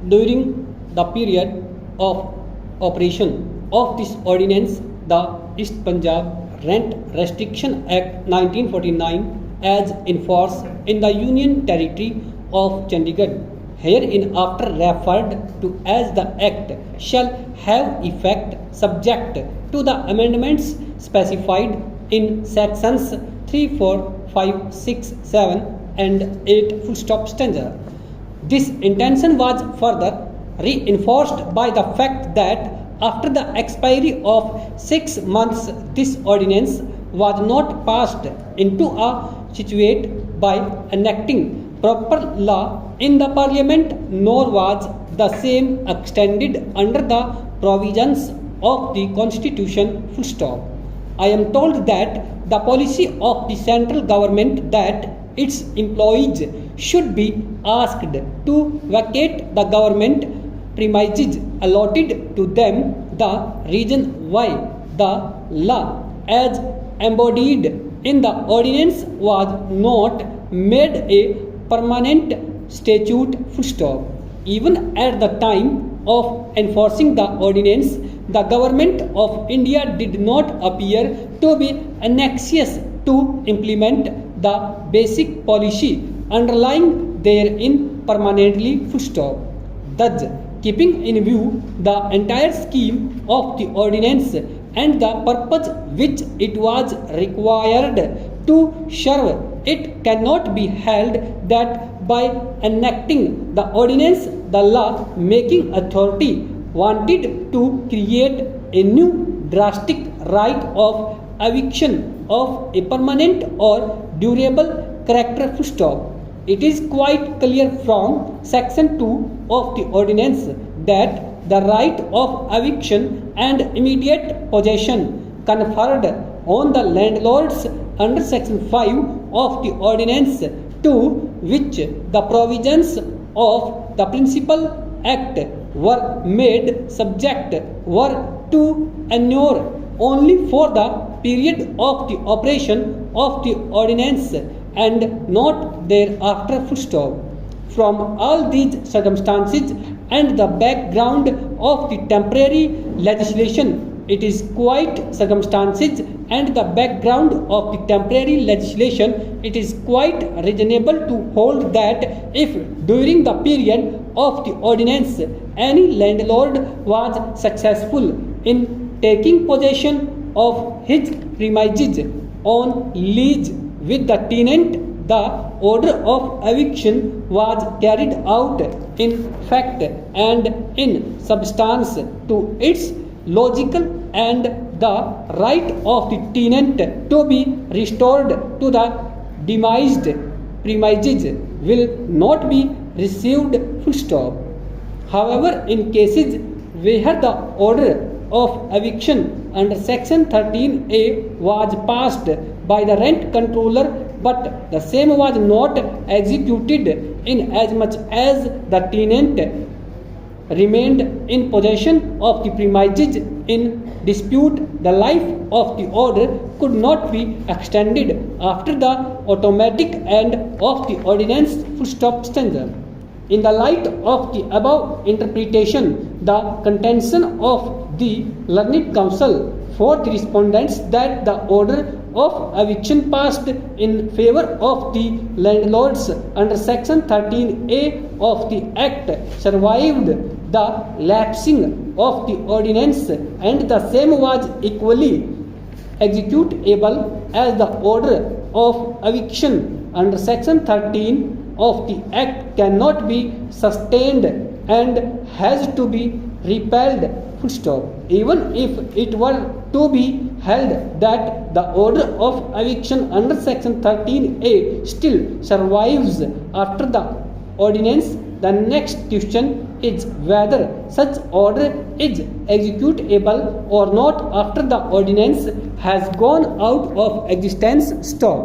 During the period of operation of this ordinance, the East Punjab Rent Restriction Act 1949 as enforced in the Union Territory of Chandigarh, hereinafter referred to as the Act, shall have effect subject to the amendments specified in sections 3, 4, 5, 6, 7 and 8 full stop stanza. This intention was further reinforced by the fact that after the expiry of 6 months, this ordinance was not passed into a situate by enacting proper law in the Parliament, nor was the same extended under the provisions of the Constitution. Full stop. I am told that the policy of the central government that its employees should be asked to vacate the government premises allotted to them, the reason why the law as embodied in the ordinance was not made a permanent statute. Full stop. Even at the time of enforcing the ordinance, the government of India did not appear to be anxious to implement the basic policy underlying therein permanently. Full stop. Thus, keeping in view the entire scheme of the ordinance and the purpose which it was required to serve, it cannot be held that by enacting the ordinance, the law making authority wanted to create a new drastic right of eviction of a permanent or durable character. Full stop. It is quite clear from section 2 of the ordinance that the right of eviction and immediate possession conferred on the landlords under section 5 of the ordinance, to which the provisions of the principal act were made subject, were to endure only for the period of the operation of the ordinance and not thereafter. Full stop. From all these circumstances and the background of the temporary legislation, it is quite circumstances and the background of the temporary legislation, it is quite reasonable to hold that if during the period of the ordinance any landlord was successful in taking possession of his premises on lease with the tenant, the order of eviction was carried out in fact and in substance to its logical, and the right of the tenant to be restored to the demised premises will not be received. Full stop. However, in cases where the order of eviction under section 13A was passed by the rent controller, but the same was not executed in as much as the tenant remained in possession of the premises in dispute, the life of the order could not be extended after the automatic end of the ordinance. Full stop stanza. In the light of the above interpretation, the contention of the learned counsel for the respondents that the order of eviction passed in favor of the landlords under section 13A of the Act survived the lapsing of the ordinance, and the same was equally executable as the order of eviction under section 13 of the Act cannot be sustained and has to be repelled. Full stop. Even if it were to be held that the order of eviction under section 13A still survives after the ordinance, the next question is whether such order is executable or not after the ordinance has gone out of existence. Stop.